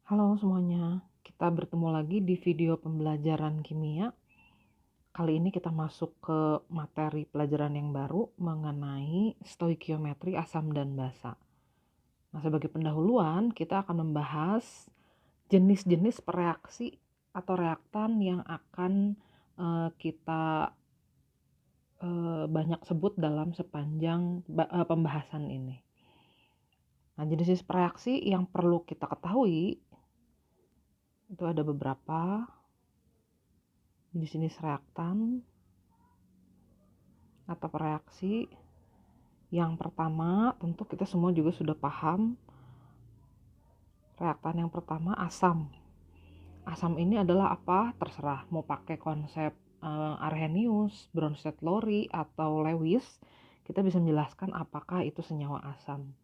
Halo semuanya, kita bertemu lagi di video pembelajaran kimia. Kali ini kita masuk ke materi pelajaran yang baru mengenai stoikiometri asam dan basa. Nah, sebagai pendahuluan, kita akan membahas jenis-jenis reaksi atau reaktan yang akan kita banyak sebut dalam sepanjang pembahasan ini. Nah, jenis-jenis reaksi yang perlu kita ketahui itu ada beberapa. Jenis reaktan atau reaksi. Yang pertama, tentu kita semua juga sudah paham. Reaktan yang pertama asam. Asam ini adalah apa? Terserah mau pakai konsep Arrhenius, Bronsted-Lowry atau Lewis, kita bisa menjelaskan apakah itu senyawa asam.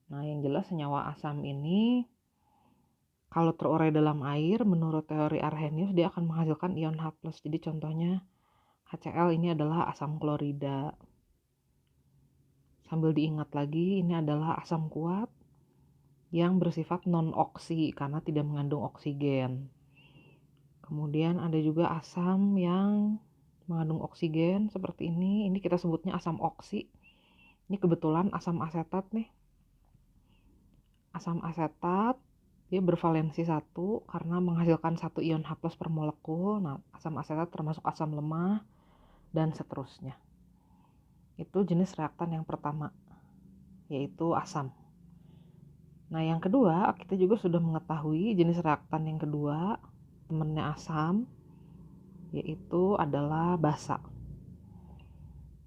Nah, yang jelas senyawa asam ini kalau terurai dalam air, menurut teori Arrhenius dia akan menghasilkan ion H+. Jadi contohnya HCl ini adalah asam klorida. Sambil diingat lagi, ini adalah asam kuat yang bersifat non-oksi karena tidak mengandung oksigen. Kemudian ada juga asam yang mengandung oksigen seperti ini. Ini kita sebutnya asam oksi. Ini kebetulan asam asetat nih. Asam asetat dia bervalensi 1 karena menghasilkan 1 ion H+ per molekul. Nah, asam asetat termasuk asam lemah dan seterusnya. Itu jenis reaktan yang pertama, yaitu asam. Nah, yang kedua, kita juga sudah mengetahui jenis reaktan yang kedua, temannya asam, yaitu adalah basa.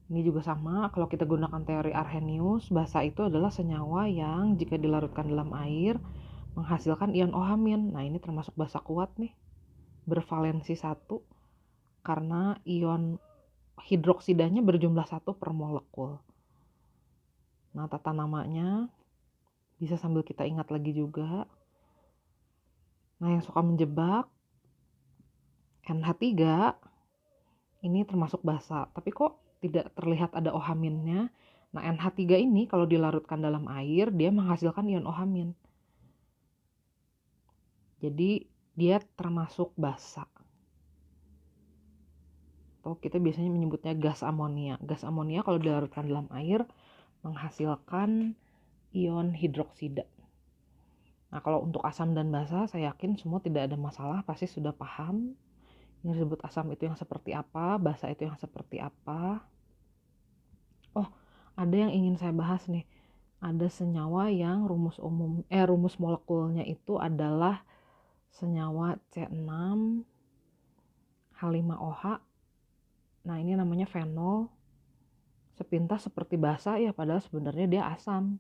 Ini juga sama, kalau kita gunakan teori Arrhenius, basa itu adalah senyawa yang jika dilarutkan dalam air menghasilkan ion OH-. Nah, ini termasuk basa kuat nih, bervalensi 1 karena ion hidroksidanya berjumlah 1 per molekul. Nah, tata namanya bisa sambil kita ingat lagi juga. Nah, yang suka menjebak, NH3 ini termasuk basa, tapi kok tidak terlihat ada OH-nya. Nah, NH3 ini kalau dilarutkan dalam air, dia menghasilkan ion OH-. Jadi, dia termasuk basa. Atau kita biasanya menyebutnya gas amonia. Gas amonia kalau dilarutkan dalam air, menghasilkan ion hidroksida. Nah, kalau untuk asam dan basa, saya yakin semua tidak ada masalah, pasti sudah paham. Yang disebut asam itu yang seperti apa, basa itu yang seperti apa. Oh, ada yang ingin saya bahas nih. Ada senyawa yang rumus molekulnya itu adalah senyawa C6H5OH. Nah, ini namanya fenol. Sepintas seperti basa ya, padahal sebenarnya dia asam.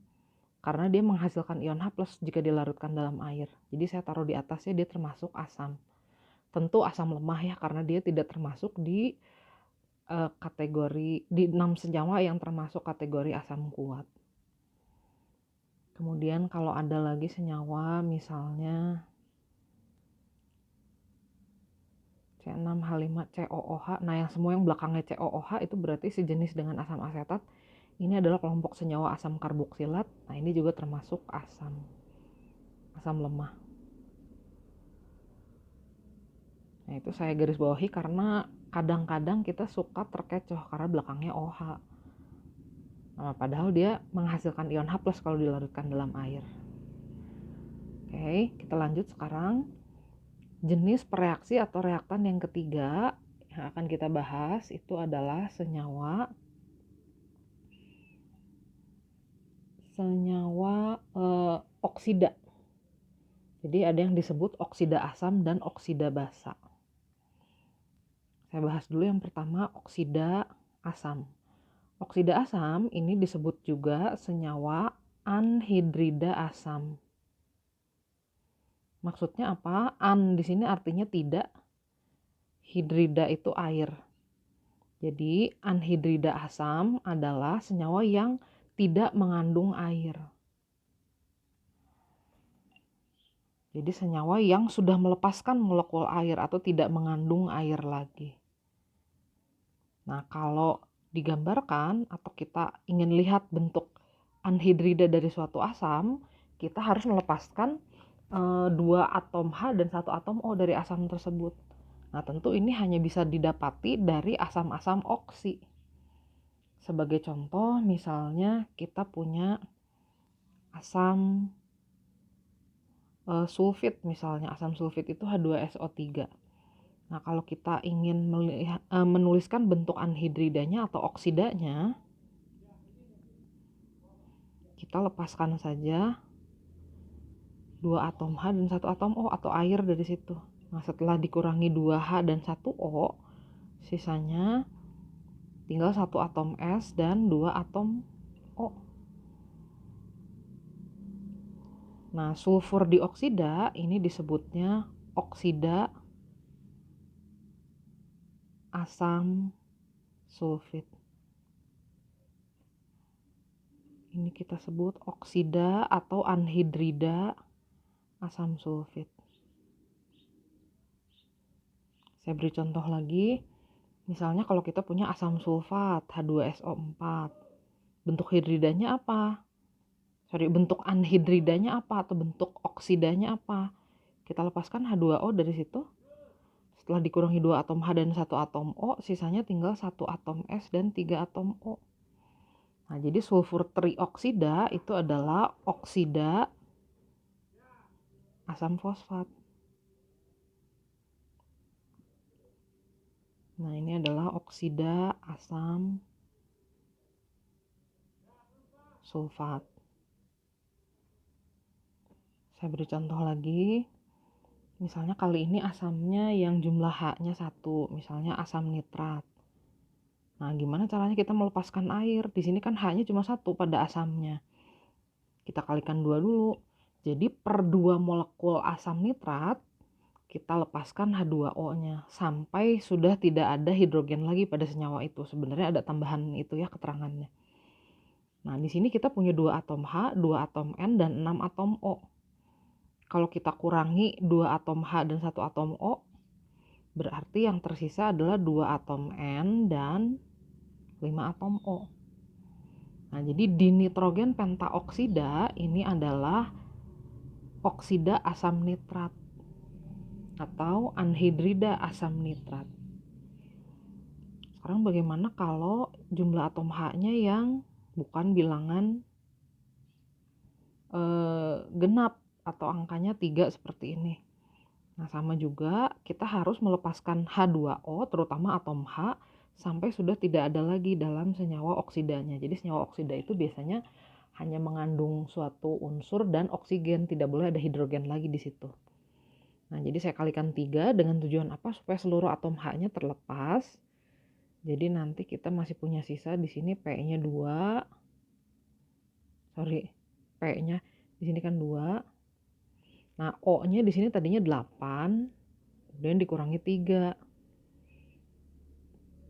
Karena dia menghasilkan ion H+ jika dilarutkan dalam air. Jadi saya taruh di atasnya, dia termasuk asam. Tentu asam lemah ya, karena dia tidak termasuk di kategori di 6 senyawa yang termasuk kategori asam kuat. Kemudian kalau ada lagi senyawa misalnya C6H5COOH, nah yang semua yang belakangnya COOH itu berarti sejenis dengan asam asetat. Ini adalah kelompok senyawa asam karboksilat. Nah, ini juga termasuk asam lemah. Nah, itu saya garis bawahi karena kadang-kadang kita suka terkecoh karena belakangnya OH. Nah, padahal dia menghasilkan ion H+ kalau dilarutkan dalam air. Oke, kita lanjut sekarang. Jenis reaksi atau reaktan yang ketiga yang akan kita bahas itu adalah senyawa oksida. Jadi ada yang disebut oksida asam dan oksida basa. Saya bahas dulu yang pertama, oksida asam. Oksida asam ini disebut juga senyawa anhidrida asam. Maksudnya apa? An di sini artinya tidak, hidrida itu air. Jadi anhidrida asam adalah senyawa yang tidak mengandung air. Jadi senyawa yang sudah melepaskan molekul air atau tidak mengandung air lagi. Nah, kalau digambarkan atau kita ingin lihat bentuk anhidrida dari suatu asam, kita harus melepaskan 2 atom H dan 1 atom O dari asam tersebut. Nah, tentu ini hanya bisa didapati dari asam-asam oksi. Sebagai contoh, misalnya kita punya asam sulfit, misalnya asam sulfit itu H2SO3. Nah, kalau kita ingin menuliskan bentuk anhidridanya atau oksidanya, kita lepaskan saja 2 atom H dan 1 atom O atau air dari situ. Nah, setelah dikurangi 2H dan 1 O, sisanya tinggal 1 atom S dan 2 atom O. Nah, sulfur dioksida ini disebutnya oksida asam sulfit. Ini kita sebut oksida atau anhidrida asam sulfit. Saya beri contoh lagi. Misalnya kalau kita punya asam sulfat H2SO4. Bentuk hidridanya apa? Bentuk anhidridanya apa atau bentuk oksidanya apa? Kita lepaskan H2O dari situ. Setelah dikurangi 2 atom H dan 1 atom O, sisanya tinggal 1 atom S dan 3 atom O. Nah, jadi sulfur trioksida itu adalah oksida asam fosfat. Nah, ini adalah oksida asam sulfat. Saya beri contoh lagi. Misalnya kali ini asamnya yang jumlah H-nya 1, misalnya asam nitrat. Nah, gimana caranya kita melepaskan air? Di sini kan H-nya cuma 1 pada asamnya. Kita kalikan 2 dulu. Jadi per 2 molekul asam nitrat, kita lepaskan H2O-nya sampai sudah tidak ada hidrogen lagi pada senyawa itu. Sebenarnya ada tambahan itu ya keterangannya. Nah, di sini kita punya 2 atom H, 2 atom N, dan 6 atom O. Kalau kita kurangi 2 atom H dan 1 atom O, berarti yang tersisa adalah 2 atom N dan 5 atom O. Nah, jadi dinitrogen pentaoksida ini adalah oksida asam nitrat atau anhidrida asam nitrat. Sekarang bagaimana kalau jumlah atom H-nya yang bukan bilangan genap atau angkanya 3 seperti ini? Nah, sama juga kita harus melepaskan H2O terutama atom H sampai sudah tidak ada lagi dalam senyawa oksidanya. Jadi senyawa oksida itu biasanya hanya mengandung suatu unsur dan oksigen, tidak boleh ada hidrogen lagi di situ. Nah, jadi saya kalikan 3 dengan tujuan apa? Supaya seluruh atom H-nya terlepas. Jadi nanti kita masih punya sisa di sini P-nya 2. P-nya di sini kan 2. Nah, O-nya di sini tadinya 8, kemudian dikurangi 3.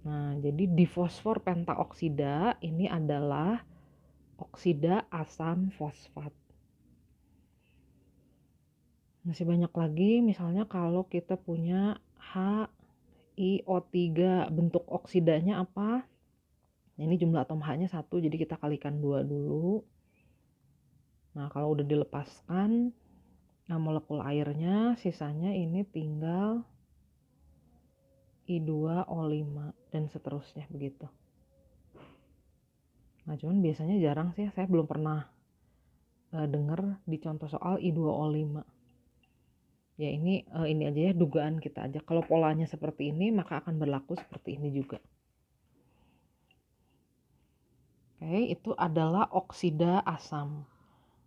Nah, jadi difosfor pentaoksida ini adalah oksida asam fosfat. Masih banyak lagi, misalnya kalau kita punya HiO3, bentuk oksidanya apa? Nah, ini jumlah atom H-nya 1, jadi kita kalikan 2 dulu. Nah, kalau udah dilepaskan, nah molekul airnya sisanya ini tinggal I2O5 dan seterusnya begitu. Nah, cuman biasanya jarang sih, saya belum pernah dengar di contoh soal I2O5. Ya ini aja ya, dugaan kita aja. Kalau polanya seperti ini, maka akan berlaku seperti ini juga. Oke, itu adalah oksida asam.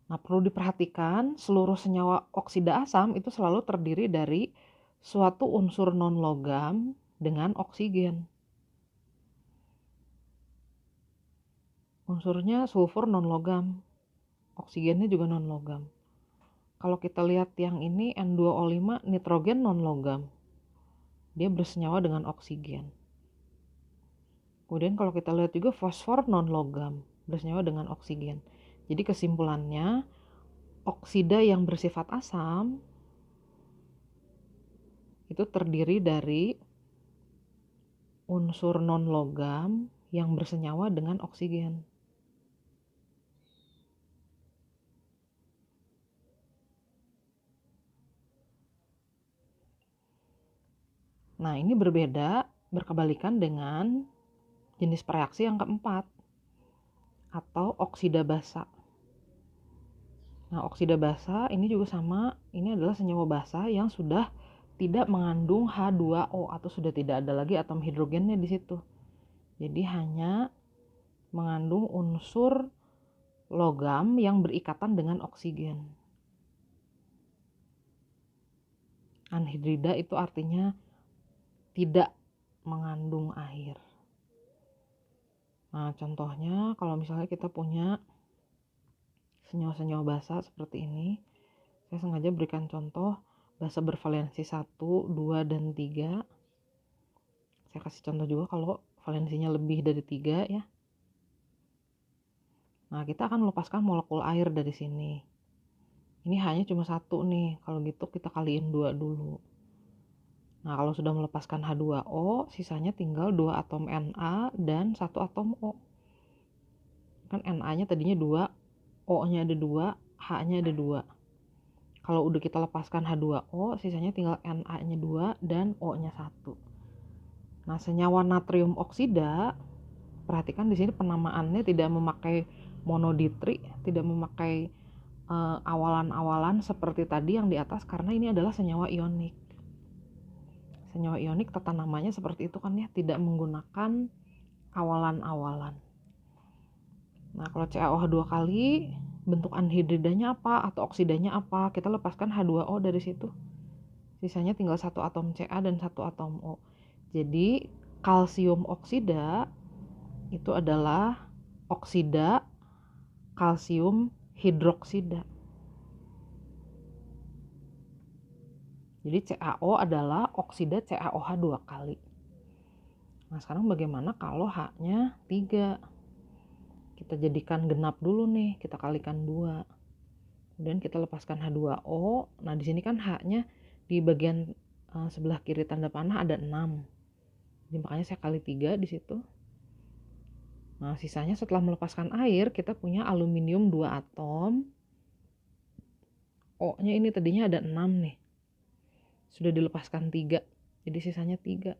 Nah, perlu diperhatikan seluruh senyawa oksida asam itu selalu terdiri dari suatu unsur non-logam dengan oksigen. Unsurnya sulfur non-logam, oksigennya juga non-logam. Kalau kita lihat yang ini N2O5 nitrogen non-logam, dia bersenyawa dengan oksigen. Kemudian kalau kita lihat juga fosfor non-logam, bersenyawa dengan oksigen. Jadi kesimpulannya, oksida yang bersifat asam itu terdiri dari unsur non-logam yang bersenyawa dengan oksigen. Nah, ini berkebalikan dengan jenis reaksi yang keempat, atau oksida basa. Nah, oksida basa ini juga sama, ini adalah senyawa basa yang sudah tidak mengandung H2O atau sudah tidak ada lagi atom hidrogennya di situ. Jadi hanya mengandung unsur logam yang berikatan dengan oksigen. Anhidrida itu artinya tidak mengandung air. Nah, contohnya kalau misalnya kita punya senyawa-senyawa basa seperti ini, saya sengaja berikan contoh basa bervalensi 1, 2, dan 3. Saya kasih contoh juga kalau valensinya lebih dari 3 ya. Nah, kita akan melepaskan molekul air dari sini. Ini hanya cuma 1 nih, kalau gitu kita kaliin 2 dulu. Nah, kalau sudah melepaskan H2O, sisanya tinggal 2 atom Na dan 1 atom O. Kan Na-nya tadinya 2, O-nya ada 2, H-nya ada 2. Kalau udah kita lepaskan H2O, sisanya tinggal Na-nya 2 dan O-nya 1. Nah, senyawa natrium oksida, perhatikan di sini penamaannya tidak memakai monoditri, tidak memakai awalan-awalan seperti tadi yang di atas, karena ini adalah senyawa ionik. Senyawa ionik tata namanya seperti itu kan ya, tidak menggunakan awalan-awalan. Nah, kalau CaOH 2 kali, bentuk anhidridanya apa atau oksidanya apa? Kita lepaskan H2O dari situ. Sisanya tinggal 1 atom Ca dan 1 atom O. Jadi, kalsium oksida itu adalah oksida kalsium hidroksida. Jadi CaO adalah oksida CaOH 2 kali. Nah, sekarang bagaimana kalau H-nya 3? Kita jadikan genap dulu nih, kita kalikan 2. Kemudian kita lepaskan H2O. Nah, di sini kan H-nya di bagian sebelah kiri tanda panah ada 6. Jadi makanya saya kali 3 di situ. Nah, sisanya setelah melepaskan air, kita punya aluminium 2 atom. O-nya ini tadinya ada 6 nih. Sudah dilepaskan 3. Jadi sisanya 3.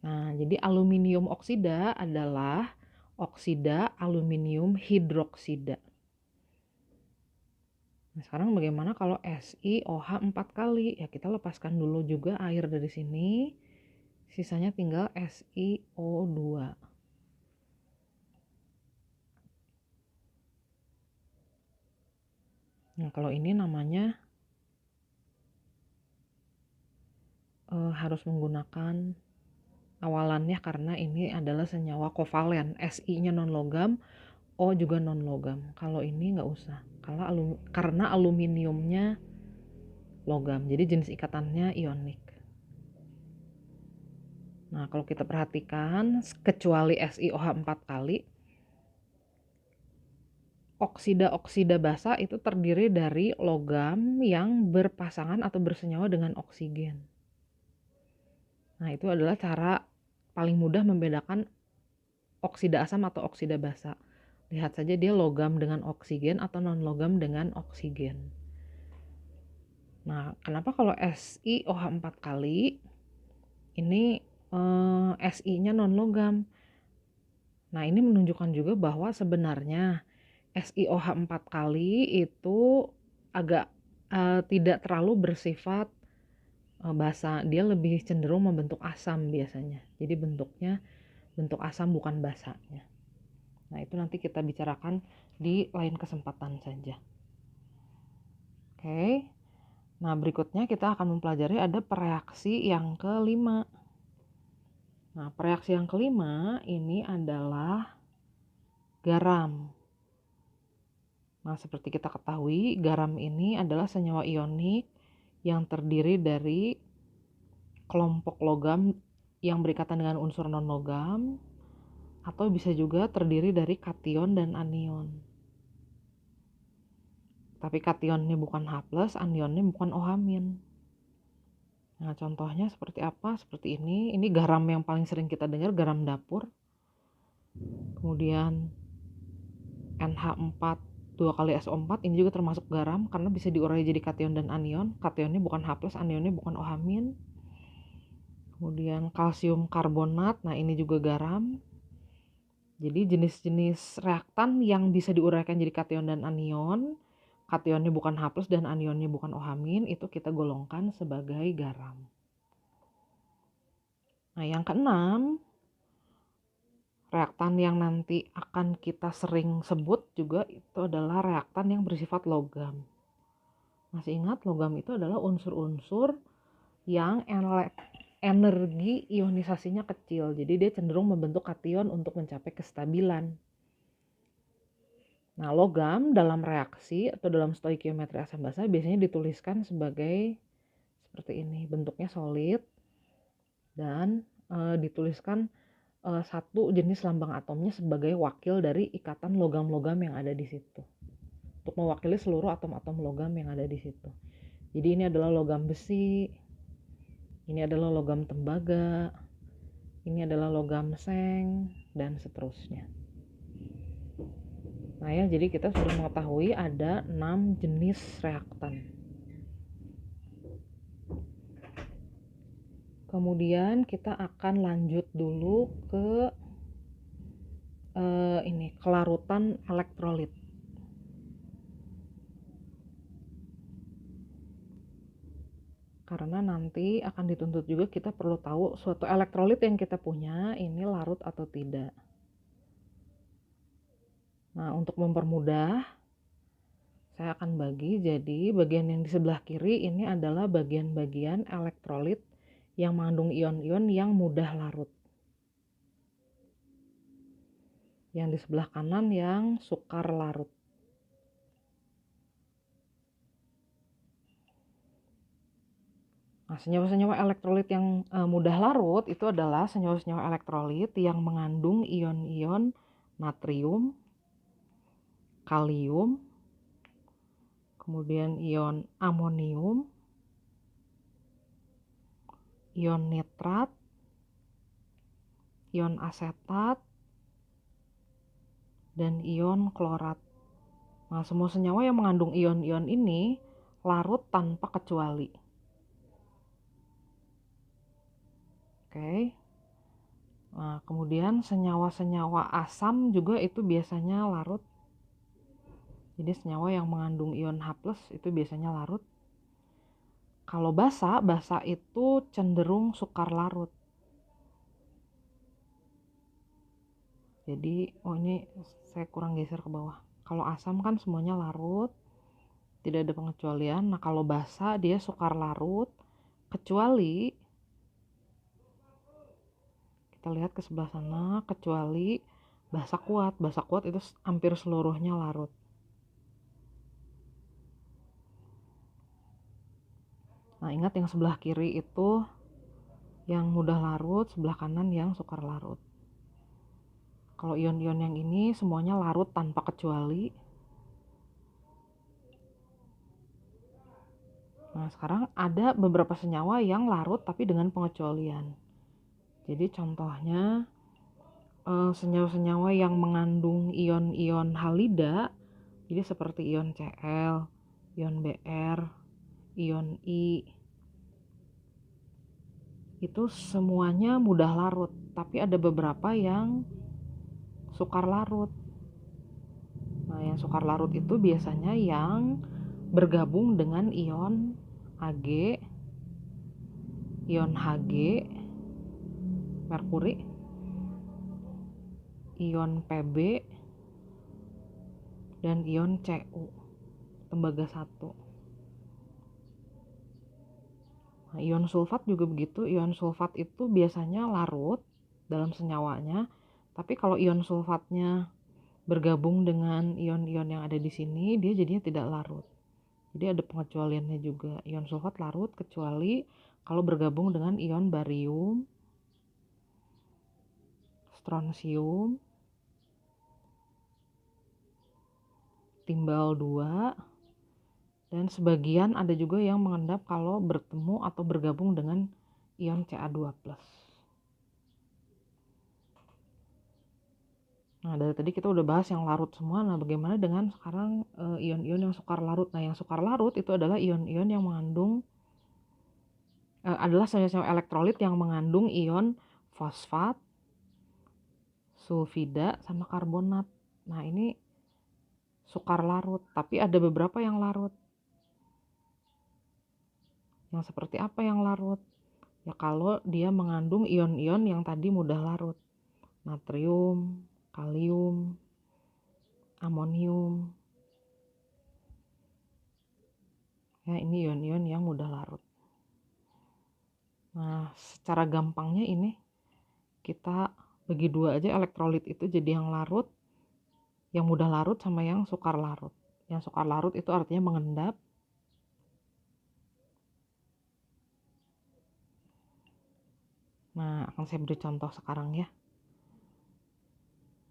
Nah, jadi aluminium oksida adalah oksida aluminium hidroksida. Nah, sekarang bagaimana kalau SiOH 4 kali? Ya, kita lepaskan dulu juga air dari sini. Sisanya tinggal SiO2. Nah, kalau ini namanya harus menggunakan awalannya karena ini adalah senyawa kovalen. Si-nya non-logam, O juga non-logam. Kalau ini nggak usah, karena aluminiumnya logam, jadi jenis ikatannya ionik. Nah, kalau kita perhatikan, kecuali SiOH 4 kali, oksida-oksida basa itu terdiri dari logam yang berpasangan atau bersenyawa dengan oksigen. Nah, itu adalah cara paling mudah membedakan oksida asam atau oksida basa. Lihat saja dia logam dengan oksigen atau non-logam dengan oksigen. Nah, kenapa kalau SiOH 4 kali ini Si-nya non-logam? Nah, ini menunjukkan juga bahwa sebenarnya SiOH 4 kali itu agak tidak terlalu bersifat basa. Dia lebih cenderung membentuk asam biasanya. Jadi bentuknya bentuk asam bukan basanya. Nah, itu nanti kita bicarakan di lain kesempatan saja. Oke. Nah, berikutnya kita akan mempelajari ada pereaksi yang kelima. Nah, pereaksi yang kelima ini adalah garam. Nah, seperti kita ketahui, garam ini adalah senyawa ionik yang terdiri dari kelompok logam yang berikatan dengan unsur non-logam, atau bisa juga terdiri dari kation dan anion. Tapi kationnya bukan H+, anionnya bukan OH-. Nah, contohnya seperti apa? Seperti ini. Ini garam yang paling sering kita dengar, garam dapur. Kemudian NH4 2 kali SO4, ini juga termasuk garam karena bisa diurai jadi kation dan anion. Kationnya bukan H+, anionnya bukan OH-. Kemudian kalsium karbonat, nah ini juga garam. Jadi jenis-jenis reaktan yang bisa diuraikan jadi kation dan anion, kationnya bukan H+ dan anionnya bukan OH-, itu kita golongkan sebagai garam. Nah, yang keenam, reaktan yang nanti akan kita sering sebut juga itu adalah reaktan yang bersifat logam. Masih ingat, logam itu adalah unsur-unsur yang energi ionisasinya kecil. Jadi dia cenderung membentuk kation untuk mencapai kestabilan. Nah, logam dalam reaksi atau dalam stoikiometri asam basa biasanya dituliskan sebagai seperti ini. Bentuknya solid dan dituliskan satu jenis lambang atomnya sebagai wakil dari ikatan logam-logam yang ada di situ. Untuk mewakili seluruh atom-atom logam yang ada di situ. Jadi ini adalah logam besi, ini adalah logam tembaga, ini adalah logam seng, dan seterusnya. Nah ya, jadi kita sudah mengetahui ada 6 jenis reaktan. Kemudian kita akan lanjut dulu ke kelarutan elektrolit. Karena nanti akan dituntut juga kita perlu tahu suatu elektrolit yang kita punya ini larut atau tidak. Nah, untuk mempermudah, saya akan bagi jadi bagian yang di sebelah kiri ini adalah bagian-bagian elektrolit yang mengandung ion-ion yang mudah larut. Yang di sebelah kanan yang sukar larut. Nah, senyawa-senyawa elektrolit yang mudah larut itu adalah senyawa-senyawa elektrolit yang mengandung ion-ion natrium, kalium, kemudian ion amonium, ion nitrat, ion asetat, dan ion klorat. Nah, semua senyawa yang mengandung ion-ion ini larut tanpa kecuali. Oke. Nah, kemudian senyawa-senyawa asam juga itu biasanya larut. Jadi senyawa yang mengandung ion H+ itu biasanya larut. Kalau basa itu cenderung sukar larut. Jadi, ini saya kurang geser ke bawah. Kalau asam kan semuanya larut, tidak ada pengecualian. Nah, kalau basa dia sukar larut, kecuali kita lihat ke sebelah sana, kecuali basa kuat. Basa kuat itu hampir seluruhnya larut. Nah, ingat yang sebelah kiri itu yang mudah larut, sebelah kanan yang sukar larut. Kalau ion-ion yang ini semuanya larut tanpa kecuali. Nah, sekarang ada beberapa senyawa yang larut tapi dengan pengecualian. Jadi contohnya senyawa-senyawa yang mengandung ion-ion halida, jadi seperti ion Cl, ion Br, ion I, itu semuanya mudah larut, tapi ada beberapa yang sukar larut. Nah, yang sukar larut itu biasanya yang bergabung dengan ion Ag, ion Hg, merkuri, ion Pb, dan ion Cu, tembaga 1. Nah, ion sulfat juga begitu. Ion sulfat itu biasanya larut dalam senyawanya, tapi kalau ion sulfatnya bergabung dengan ion-ion yang ada di sini, dia jadinya tidak larut. Jadi ada pengecualiannya juga. Ion sulfat larut kecuali kalau bergabung dengan ion barium, strontium, timbal 2, dan sebagian ada juga yang mengendap kalau bertemu atau bergabung dengan ion Ca2+. Nah, dari tadi kita udah bahas yang larut semua. Nah, bagaimana dengan sekarang ion-ion yang sukar larut? Nah, yang sukar larut itu adalah ion-ion yang mengandung adalah senyawa elektrolit yang mengandung ion fosfat, sulfida, sama karbonat. Nah, ini sukar larut, tapi ada beberapa yang larut. Yang seperti apa yang larut? Ya kalau dia mengandung ion-ion yang tadi mudah larut. Natrium, kalium, amonium. Ya, ini ion-ion yang mudah larut. Nah, secara gampangnya ini kita bagi dua aja elektrolit itu jadi yang larut, yang mudah larut sama yang sukar larut. Yang sukar larut itu artinya mengendap. Nah, akan saya beri contoh sekarang ya.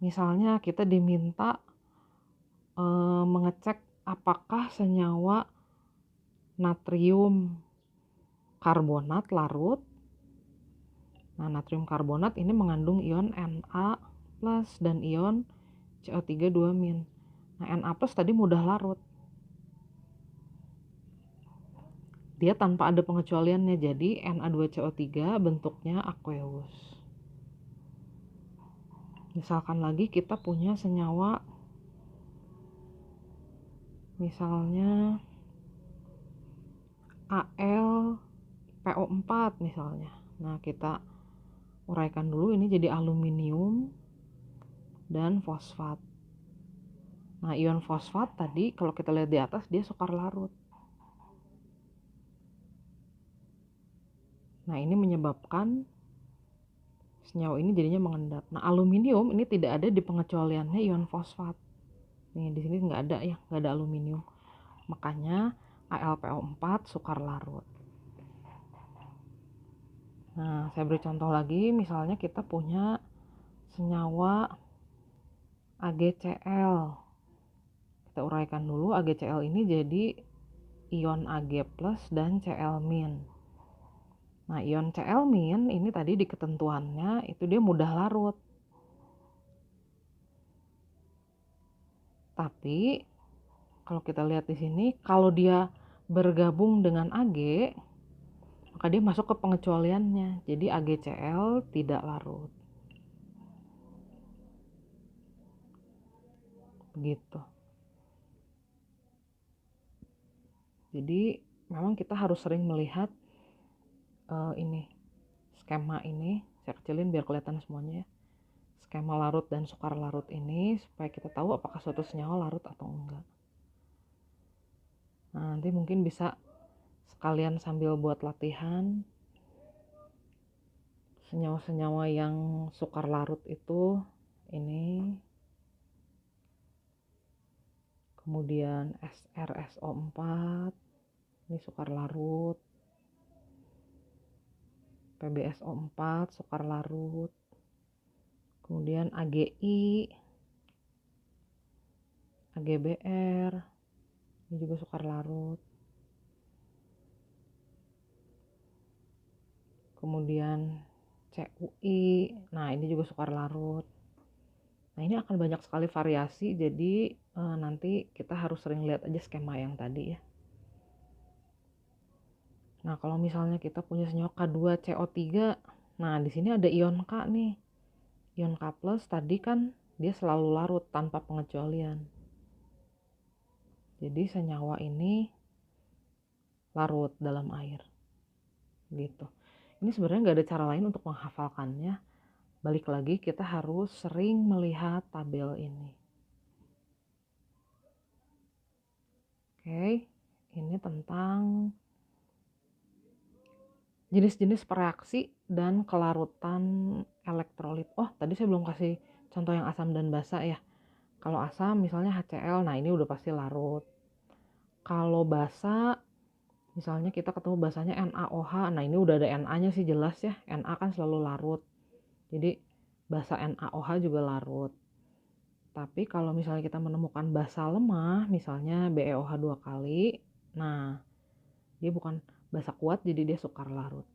Misalnya kita diminta mengecek apakah senyawa natrium karbonat larut. Nah, natrium karbonat ini mengandung ion Na plus dan ion CO3 2-. Nah, Na plus tadi mudah larut. Dia tanpa ada pengecualiannya, jadi Na2CO3 bentuknya aqueous. Misalkan lagi kita punya senyawa, misalnya AlPO4 misalnya. Nah, kita uraikan dulu, ini jadi aluminium dan fosfat. Nah, ion fosfat tadi kalau kita lihat di atas dia sukar larut. Nah, ini menyebabkan senyawa ini jadinya mengendap. Nah, aluminium ini tidak ada di pengecualiannya ion fosfat. Nih, di sini nggak ada ya, nggak ada aluminium. Makanya AlPO4 sukar larut. Nah, saya beri contoh lagi, misalnya kita punya senyawa AgCl. Kita uraikan dulu, AgCl ini jadi ion Ag plus dan Cl-. Nah, ion Cl- ini tadi di ketentuannya itu dia mudah larut. Tapi kalau kita lihat di sini, kalau dia bergabung dengan Ag, maka dia masuk ke pengecualiannya. Jadi AgCl tidak larut. Begitu. Jadi memang kita harus sering melihat ini skema ini. Saya kecilin biar kelihatan semuanya ya. Skema larut dan sukar larut ini supaya kita tahu apakah suatu senyawa larut atau enggak. Nah, nanti mungkin bisa sekalian sambil buat latihan. Senyawa-senyawa yang sukar larut itu ini, kemudian SrSO4 ini sukar larut, PbSO4 sukar larut, kemudian AgI, AgBr ini juga sukar larut, kemudian CUI, nah ini juga sukar larut. Nah, ini akan banyak sekali variasi, jadi nanti kita harus sering lihat aja skema yang tadi ya. Nah, kalau misalnya kita punya senyawa K2CO3, nah di sini ada ion K nih. Ion K plus tadi kan dia selalu larut tanpa pengecualian. Jadi senyawa ini larut dalam air. Gitu. Ini sebenarnya nggak ada cara lain untuk menghafalkannya. Balik lagi, kita harus sering melihat tabel ini. Oke, ini tentang jenis-jenis reaksi dan kelarutan elektrolit. Oh, tadi saya belum kasih contoh yang asam dan basa ya. Kalau asam misalnya HCl, nah ini udah pasti larut. Kalau basa, misalnya kita ketemu basanya NaOH, nah ini udah ada Na-nya sih jelas ya. Na kan selalu larut. Jadi basa NaOH juga larut. Tapi kalau misalnya kita menemukan basa lemah, misalnya BeOH 2 kali, nah dia bukan basa kuat, jadi dia sukar larut.